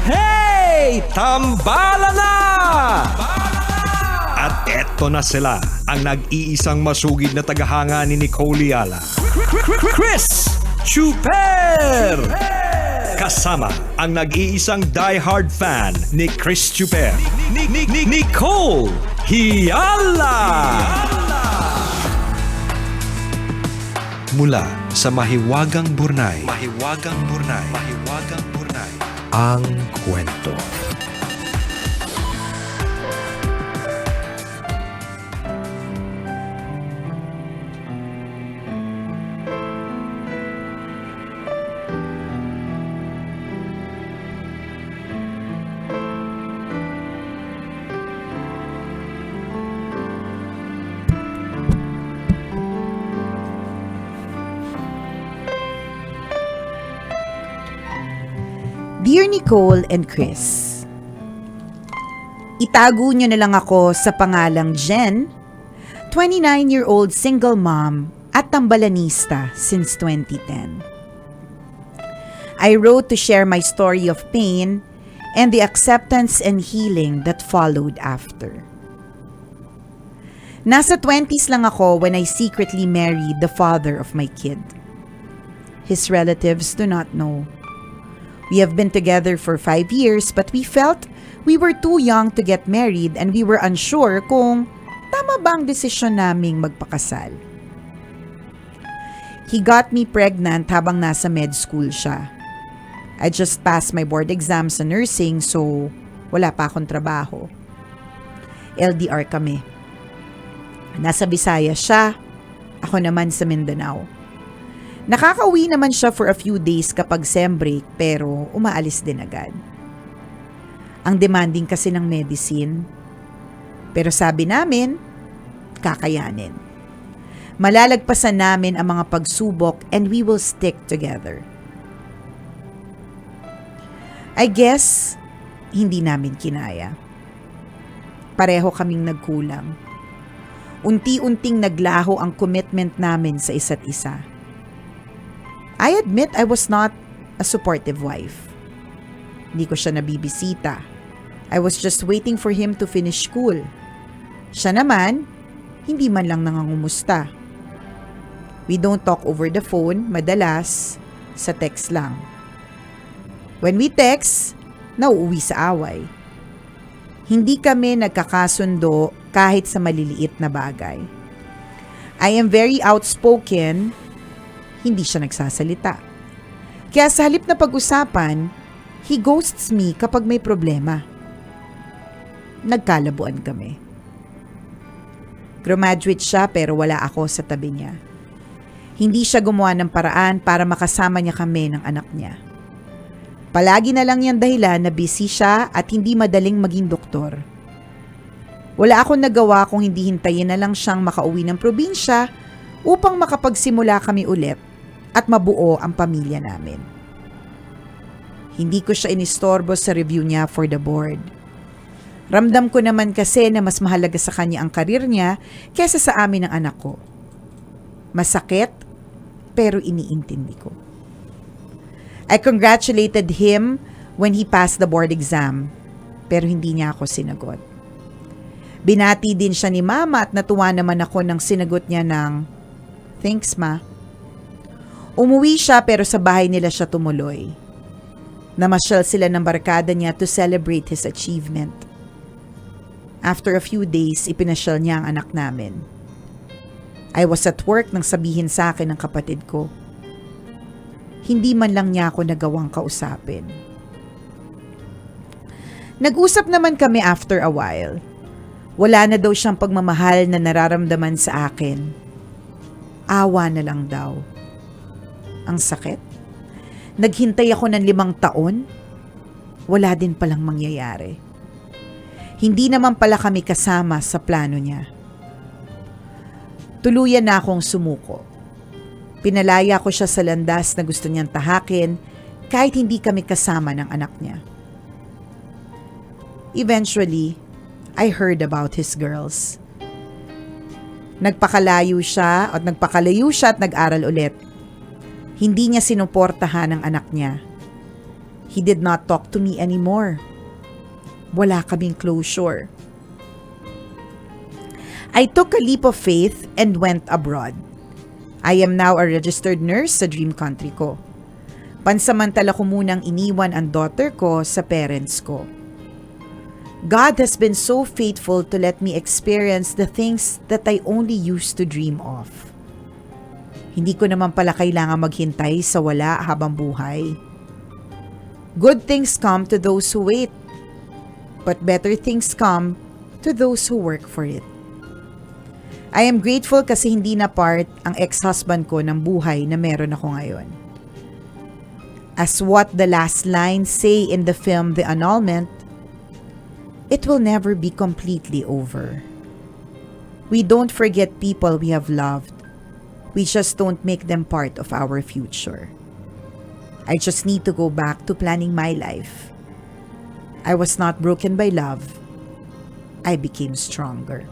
Hey! Tambala na! At eto na sila, ang nag-iisang masugid na tagahanga ni Nicole Yala. Chris Chuper! Kasama ang nag-iisang die-hard fan ni Chris Chuper, Nicole Yala! Mula sa Mahiwagang Burnay, ang kwento. Dear Nicole and Chris, itago niyo na lang ako sa pangalang Jen, 29-year-old single mom at tambalanista since 2010. I wrote to share my story of pain and the acceptance and healing that followed after. Nasa 20s lang ako when I secretly married the father of my kid. His relatives do not know. We have been together for 5 years but we felt we were too young to get married and we were unsure kung tama ba ang desisyon naming magpakasal. He got me pregnant habang nasa med school siya. I just passed my board exam sa nursing so wala pa akong trabaho. LDR kami. Nasa Visayas siya, ako naman sa Mindanao. Nakakauwi naman siya for a few days kapag sem break pero umaalis din agad. Ang demanding kasi ng medicine. Pero sabi namin, kakayanin. Malalagpasan namin ang mga pagsubok and we will stick together. I guess, hindi namin kinaya. Pareho kaming nagkulang. Unti-unting naglaho ang commitment namin sa isa't isa. I admit I was not a supportive wife. Hindi ko siya nabibisita. I was just waiting for him to finish school. Siya naman, hindi man lang nangangumusta. We don't talk over the phone, madalas, sa text lang. When we text, nauuwi sa away. Hindi kami nagkakasundo kahit sa maliliit na bagay. I am very outspoken, hindi siya nagsasalita. Kaya sa halip na pag-usapan, he ghosts me kapag may problema. Nagkalabuan kami. Graduate siya pero wala ako sa tabi niya. Hindi siya gumawa ng paraan para makasama niya kami ng anak niya. Palagi na lang yung dahilan na busy siya at hindi madaling maging doktor. Wala akong nagawa kung hindi hintayin na lang siyang makauwi ng probinsya upang makapagsimula kami ulit at mabuo ang pamilya namin. Hindi ko siya inistorbo sa review niya for the board. Ramdam ko naman kasi na mas mahalaga sa kanya ang karir niya kaysa sa amin ng anak ko. Masakit, pero iniintindi ko. I congratulated him when he passed the board exam, pero hindi niya ako sinagot. Binati din siya ni Mama at natuwa naman ako nang sinagot niya ng, "Thanks, Ma." Umuwi siya pero sa bahay nila siya tumuloy. Namasyal sila ng barkada niya to celebrate his achievement. After a few days, ipinasyal niya ang anak namin. I was at work nang sabihin sa akin ng kapatid ko. Hindi man lang niya ako nagawang kausapin. Nag-usap naman kami after a while. Wala na daw siyang pagmamahal na nararamdaman sa akin. Awa na lang daw. Ang sakit. Naghintay ako ng 5 taon. Wala din palang mangyayari. Hindi naman pala kami kasama sa plano niya. Tuluyan na akong sumuko. Pinalaya ko siya sa landas na gusto niyang tahakin kahit hindi kami kasama ng anak niya. Eventually, I heard about his girls. Nagpakalayo siya at nag-aral ulit. Hindi niya sinuportahan ang anak niya. He did not talk to me anymore. Wala kaming closure. I took a leap of faith and went abroad. I am now a registered nurse sa dream country ko. Pansamantala ko munang iniwan ang daughter ko sa parents ko. God has been so faithful to let me experience the things that I only used to dream of. Hindi ko naman pala kailangan maghintay sa wala habang buhay. Good things come to those who wait, but better things come to those who work for it. I am grateful kasi hindi na part ang ex-husband ko ng buhay na meron ako ngayon. As what the last lines say in the film The Annulment, it will never be completely over. We don't forget people we have loved. We just don't make them part of our future. I just need to go back to planning my life. I was not broken by love. I became stronger.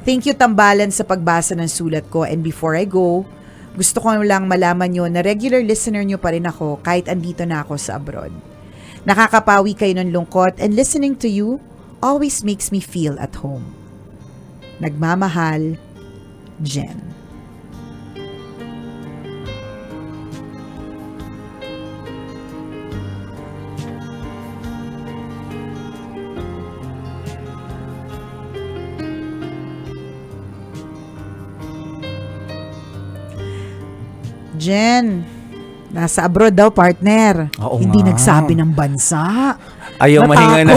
Thank you, Tambalan, sa pagbasa ng sulat ko, and before I go, gusto ko lang malaman nyo na regular listener nyo pa rin ako kahit andito na ako sa abroad. Nakakapawi kayo ng lungkot, and listening to you always makes me feel at home. Nagmamahal, Jen. Jen, nasa abroad daw, partner. Oo Hindi nga. nagsabi ng bansa. Ayaw mahinga na.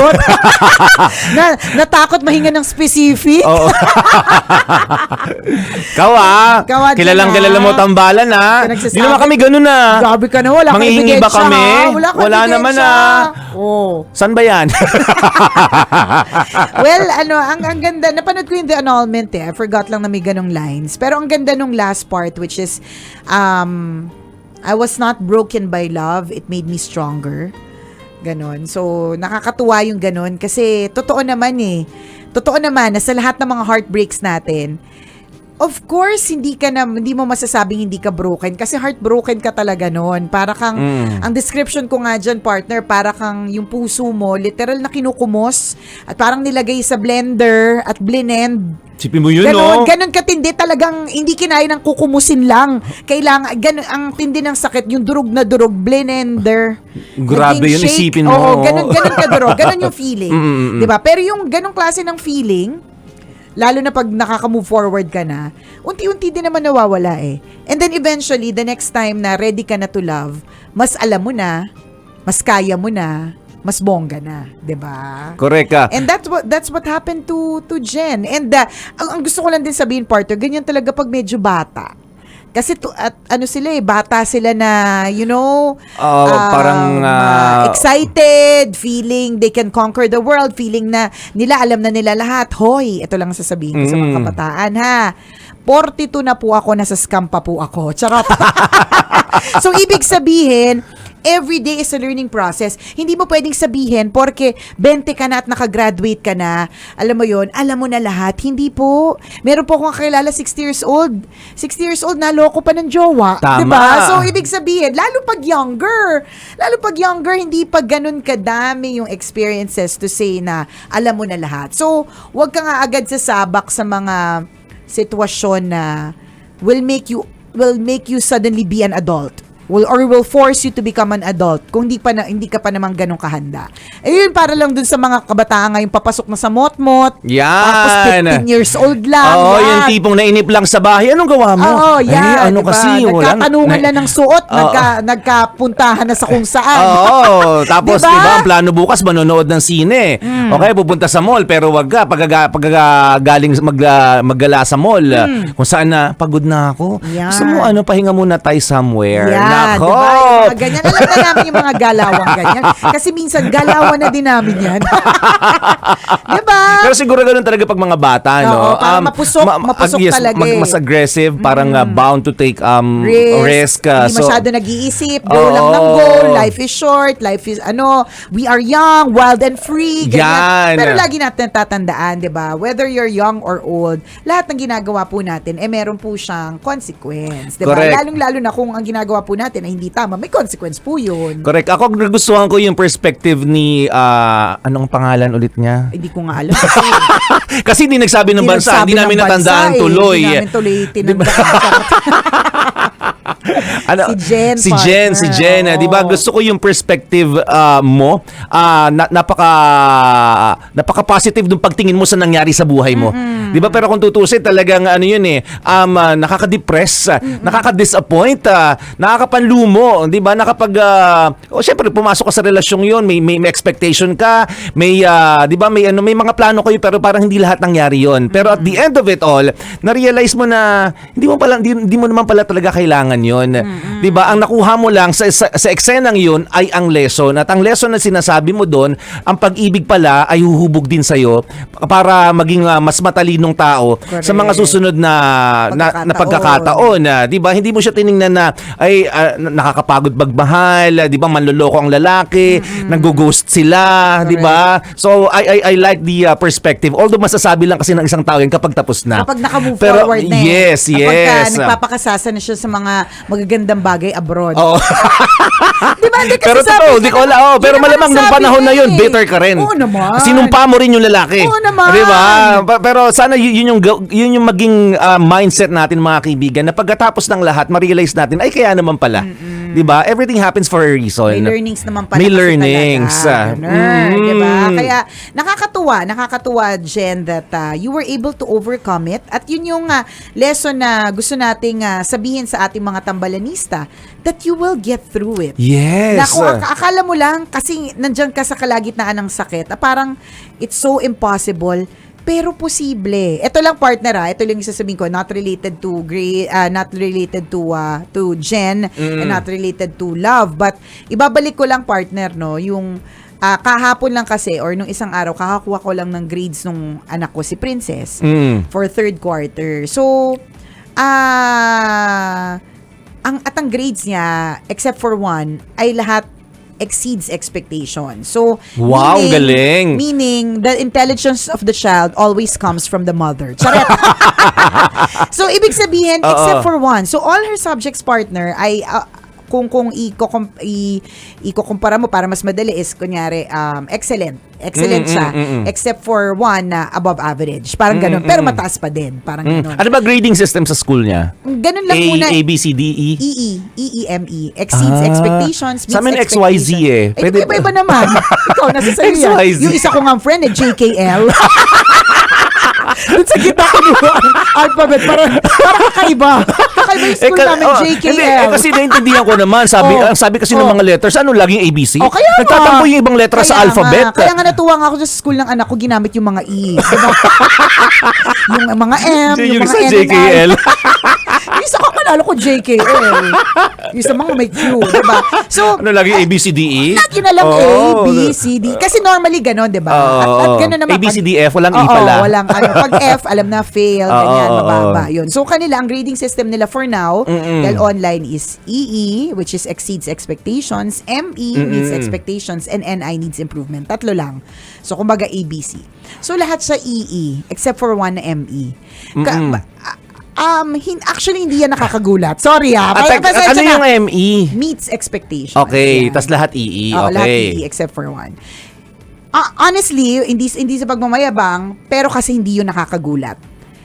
Natakot mahinga ng specific. Oo. Ikaw, Kilalang Jen, kilala mo Tambalan Ka nagsasabi. Hindi naman kami ganun Grabe ka na, wala kang Manghihingi ba ebidensya, kami? ha? Wala kang Wala naman, ebidensya. Oh. Saan ba yan? Well, ang ganda, napanood ko yung The Annulment I forgot lang na may ganong lines. Pero ang ganda nung last part, which is, I was not broken by love, it made me stronger. Ganon. So, nakakatuwa yung ganon kasi totoo naman Totoo naman na sa lahat ng mga heartbreaks natin, of course, hindi mo masasabing hindi ka broken kasi heartbroken ka talaga noon. Para kang, ang description ko nga dyan, partner, para kang yung puso mo, literal na kinukumos at parang nilagay sa blender at blend. Sipin mo yun, Ganon katindi talagang hindi kinaya ng kukumusin lang. Kailangan, ganon, ang tindi ng sakit, yung durog na durog, blender. Grabe yun, isipin mo. Oo, ganon kadurog. Ganon yung feeling. Diba? Pero yung ganong klase ng feeling, lalo na pag nakaka-move forward ka na, unti-unti din naman nawawala And then eventually, the next time na ready ka na to love, mas alam mo na, mas kaya mo na, mas bongga na, 'di ba? Correct ka. And that's what happened to Jen. And ang gusto ko lang din sabihin, partner, ganyan talaga pag medyo bata. Kasi bata sila na, parang excited, feeling they can conquer the world, feeling na alam na nila lahat. Hoy, ito lang sasabihin ko sa mga kabataan, ha. 42 na po ako, nasa scam pa po ako. Charot. So, ibig sabihin, every day is a learning process. Hindi mo pwedeng sabihin, porque 20 ka na at nakagraduate ka na, alam mo yon, alam mo na lahat. Hindi po. Meron po akong kakilala, 60 years old. 60 years old, naloko pa ng jowa. Tama. Diba? So, ibig sabihin, lalo pag younger, hindi pa ganun kadami yung experiences to say na alam mo na lahat. So, wag ka nga agad sasabak sa mga sitwasyon na will make you suddenly be an adult. Will force you to become an adult kung hindi ka pa naman ganun kahanda. Ayun, para lang dun sa mga kabataan ngayon papasok na sa mot-mot. Yan. Tapos 15 years old lang. Oo, yan. yung tipong nainip lang sa bahay. Anong gawa mo? Oo, yan. Ano diba? kasi, wala. Nagkatanungan lang ng suot, nagkapuntahan na sa kung saan. Oo, tapos Diba? diba, ang plano bukas manonood ng sine. Okay, pupunta sa mall pero wag ka galing maggala sa mall kung saan na pagod na ako. Yan. Gusto mo pahinga muna tayo somewhere. Yan, Nako. diba? Yung mga ganyan. Alam na namin yung mga galawang ganyan. Kasi minsan, galawan na din namin yan. Diba? Pero siguro ganun talaga pag mga bata, no? Oo, parang mapusok talaga mas aggressive, parang bound to take risk. Hindi masyado nag-iisip. Go lang ng go. Life is short. Life is, we are young, wild and free. Ganyan. Yan. Pero lagi natin tatandaan, di ba? Whether you're young or old, lahat ng ginagawa po natin, meron po siyang consequence. Di ba? Correct. Lalong-lalo na kung ang ginagawa po natin natin na hindi tama, may consequence po yun. Correct. Ako nagustuhan ko yung perspective ni anong pangalan ulit niya? Hindi ko nga alam kasi Kasi hindi nagsabi ng bansa, hindi namin natandaan tuloy. Hindi namin tuloy tinandaan. Ano, Si Jen, si partner. Jen, Oo. 'di ba? Gusto ko yung perspective mo. Napaka positive nung pagtingin mo sa nangyari sa buhay mo. 'Di ba? Pero kung tutusin talagang ano 'yun nakaka-depress, nakaka-disappoint, nakakapanlumo, 'di ba? Syempre pumasok ka sa relasyong 'yon, may expectation ka, may 'di ba? May mga plano kayo pero parang hindi lahat nangyari 'yon. Pero at the end of it all, na-realize mo na hindi mo naman pala talaga kailangan 'yon. 'Di ba? Ang nakuha mo lang sa eksenang 'yon ay ang lesson. At ang lesson na sinasabi mo doon, ang pag-ibig pala ay huhubog din sa iyo para maging mas matalinong tao Correct. sa mga susunod na pagkakataon. 'Di ba? Hindi mo siya tiningnan na ay nakakapagod magmahal, 'di ba? Manloloko ang lalaki, nag-ghost sila, 'di ba? So I like the perspective. Although masasabi lang kasi ng isang tao yan kapag tapos na. Kapag naka-move Pero, forward na yes, Kapag nagpapakasasa na siya sa mga magagandang bagay abroad. Oo. Di ba? Hindi kasi Pero sabi totoo, niya di ko alam. naman- Pero yun naman malamang ang nung sabi panahon na niya yun, eh. bitter ka rin. Oo naman. Sinumpa mo rin yung lalaki. Oo naman. Di ba? Pero sana yun yung maging mindset natin mga kaibigan na pagkatapos ng lahat, ma-realize natin, ay kaya naman pala. Di ba? Everything happens for a reason. May learnings naman pala May kasi learnings. talaga. Di ba? Kaya nakakatuwa, Jen, that you were able to overcome it. At yun yung lesson na gusto nating sabihin sa ating mga tambalanista, that you will get through it. Yes. Na kung akala mo lang, kasi nandyan ka sa kalagitnaan ng sakit, parang it's so impossible, pero posible. Ito lang partner ito lang yung sasabihin ko, not related to to Jen, and not related to love, but ibabalik ko lang partner, no, yung kahapon lang kasi or nung isang araw kakakuha ko lang ng grades nung anak ko si Princess for third quarter. So ang grades niya except for one ay lahat exceeds expectation. So, Wow, galing. Meaning, the intelligence of the child always comes from the mother. Charet. So, ibig sabihin, except for one. So, all her subjects partner ay, kung ikukumpara mo para mas madali is, kunyari, excellent. Excellent siya. Except for one na above average. Parang ganun. Pero mataas pa din. Parang ganun. Ano ba grading system sa school niya? Ganun lang muna. A, B, C, D, E? EEME. Exceeds expectations, meets Sa amin expectations. XYZ eh. Pwede iba naman. Ikaw, nasa sa'yo yan. XYZ. Yung isa ko nga friend, JKL. Doon sa kita kinuha ang alphabet. Para kakaiba. Kakaiba yung school namin, JKL. Kasi naintindihan ko naman. Sabi kasi ng mga letters, ano laging ABC? Oh, kaya nga. Nagtatampo yung ibang letra sa alphabet. Kaya nga natuwa nga ako sa school ng anak ko, ginamit yung mga E. Diba? Yung mga M, yung mga sa N and I. JKL. Yung isa ko manalo ko JKL. Yung isa mga may Q, diba? So, Ano laging A, B, C, D, E? lagi na lang A, B, C, D. Kasi normally ganon, diba? At ganon naman. A, B, C, D, F. Walang E pala. Oo, walang ano. Pag F, alam na fail, ganyan, mababa. Yun. So, kanila, ang grading system nila for now, dahil online is EE, which is exceeds expectations, ME, meets expectations, and NI needs improvement. Tatlo lang. So, kumbaga ABC. So, lahat sa EE, except for one na ME. Actually, hindi yan nakakagulat. Sorry Ano yung ME? Meets expectations. Okay, Yan. tas lahat EE. Oo, lahat Okay. EE except for one. Honestly, hindi sa pagmamayabang, pero kasi hindi yun nakakagulat.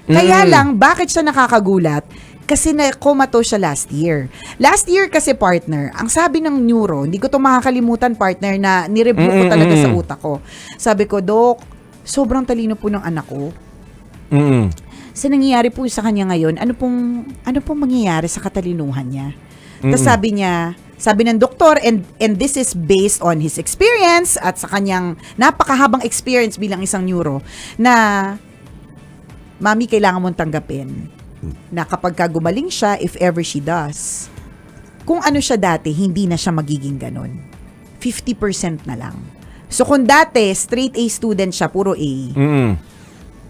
Kaya lang, bakit siya nakakagulat? Kasi na-comatose siya last year. Last year kasi partner, ang sabi ng neuro, hindi ko to makakalimutan partner na nireview ko talaga sa utak ko. Sabi ko, Dok, sobrang talino po ng anak ko. Sa nangyayari po sa kanya ngayon, ano pong mangyayari sa katalinuhan niya? Tapos sabi ng doktor, and this is based on his experience at sa kanyang napakahabang experience bilang isang neuro, na mami, kailangan mong tanggapin na kapag gumaling siya, if ever she does, kung ano siya dati, hindi na siya magiging ganun. 50% na lang. So kung dati, straight A student siya, puro A,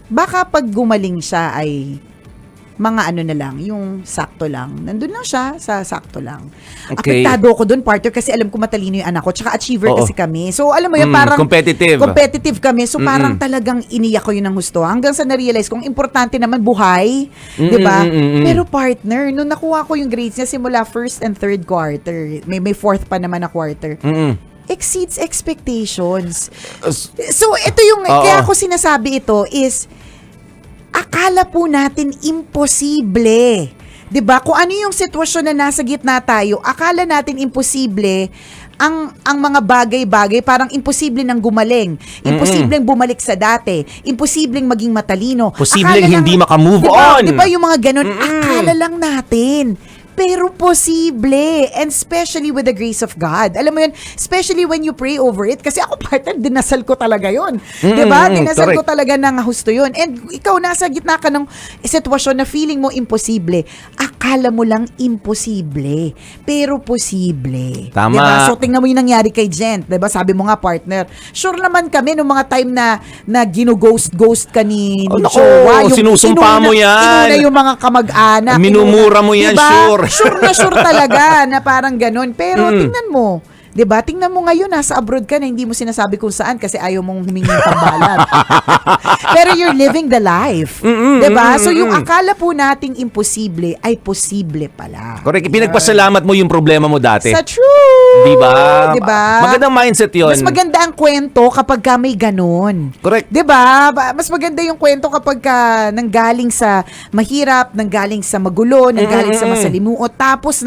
baka pag gumaling siya ay mga ano na lang, yung sakto lang. Nandun lang siya sa sakto lang. Okay. Apektado ko dun, partner, kasi alam ko matalino yung anak ko. Tsaka achiever Oo. kasi kami. So, alam mo yun, parang competitive kami. So, parang talagang iniyak ko yun ng gusto. Hanggang sa na-realize kong importante naman buhay. Di ba? Pero partner, nung nakuha ko yung grades niya simula first and third quarter, may fourth pa naman na quarter, exceeds expectations. So, ito yung, kaya ako sinasabi ito is, akala po natin imposible. 'Di ba? Kung ano yung sitwasyon na nasa gitna tayo, akala natin imposible ang mga bagay-bagay, parang imposible nang gumaling. Imposibleng bumalik sa dati. Imposibleng maging matalino. Posibleng hindi makamove diba, on. 'Di ba yung mga ganun? Akala lang natin. Pero posible. And especially with the grace of God. Alam mo yun, especially when you pray over it. Kasi ako, partner, dinasal ko talaga yun. Diba? Dinasal ko talaga ng husto yun. And ikaw, nasa gitna ka ng sitwasyon na feeling mo imposible. Akala mo lang imposible. Pero posible. Tama. Diba? So, tingnan mo yung nangyari kay Jen. Diba? Sabi mo nga, partner. Sure naman kami nung mga time na gino-ghost ka ni naku, Jowa. sinusumpa mo yan. Inuna yung mga kamag-anak. Minumura mo yan, diba? sure. Sure talaga na parang ganun. Pero tingnan mo, 'di ba? Tingnan mo ngayon, nasa abroad ka na, hindi mo sinasabi kung saan kasi ayaw mong humingi ng pambalat. Pero you're living the life. 'Di ba? So yung akala po nating imposible ay posible pala. Correct. Pinagpasalamat mo yung problema mo dati. Sa true. Di ba? Diba? Magandang mindset yun. Mas maganda ang kwento kapag ka may ganun. Correct. 'Di ba? Mas maganda yung kwento kapag ka nanggaling sa mahirap, nanggaling sa magulo, nanggaling sa masalimuot, tapos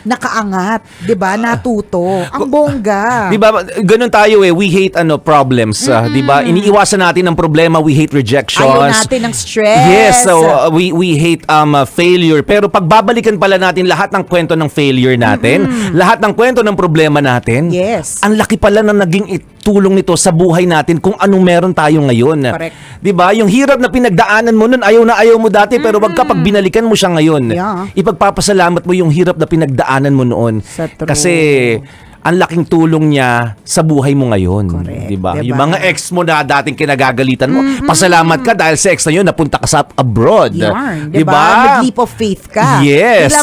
nakaangat, 'di ba? Natuto. Ang bongga. 'Di ba? Ganun tayo we hate problems, 'di ba? Iniiwasan natin ang problema, we hate rejections. Ayaw natin ng stress. Yes, so we hate failure. Pero pagbabalikan pala natin lahat ng kwento ng failure natin, lahat ng kwento ng problema natin. Yes. Ang laki pala na naging tulong nito sa buhay natin kung anong meron tayo ngayon. Correct. 'Di ba? Yung hirap na pinagdaanan mo noon, ayaw na ayaw mo dati, pero wag kapag binalikan mo siya ngayon, Yeah. ipagpapasalamat mo yung hirap na pinagdaanan mo noon. Sa true. Kasi ang laking tulong niya sa buhay mo ngayon. Correct. Diba? Diba? Yung mga ex mo na dating kinagagalitan mo, pasalamat ka dahil sa ex na yun, napunta ka sa abroad. Yarn, Diba? Nag-leap of faith ka. Yes.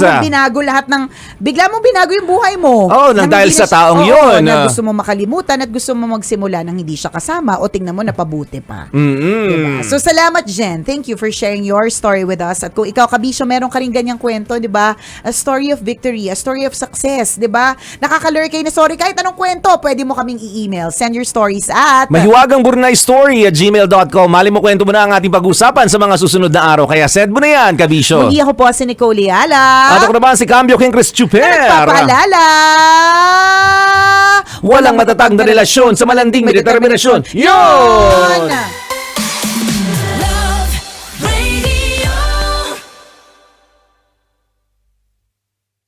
Bigla mong binago yung buhay mo. Oh, nang dahil sa taong yun. Na gusto mo makalimutan at gusto mo magsimula nang hindi siya kasama o tingnan mo napabuti pa. Diba? So, salamat, Jen. Thank you for sharing your story with us. At kung ikaw, Kabisyo, meron ka rin ganyang kwento, diba? A story of victory, a story of success, diba? Nakakalure kayo na story, kahit anong kwento, pwede mo kaming i-email. Send your stories at mahiwagangburnaystory@gmail.com. Mali mo kwento mo na ang ating pag-usapan sa mga susunod na araw. Kaya send mo na yan, Kabisyo. muli ako po si Nicole Liala. At ako naman si Cambio King Chris Chuper. Nagpapaalala. Walang matatag na relasyon sa malanding may determinasyon. Yun!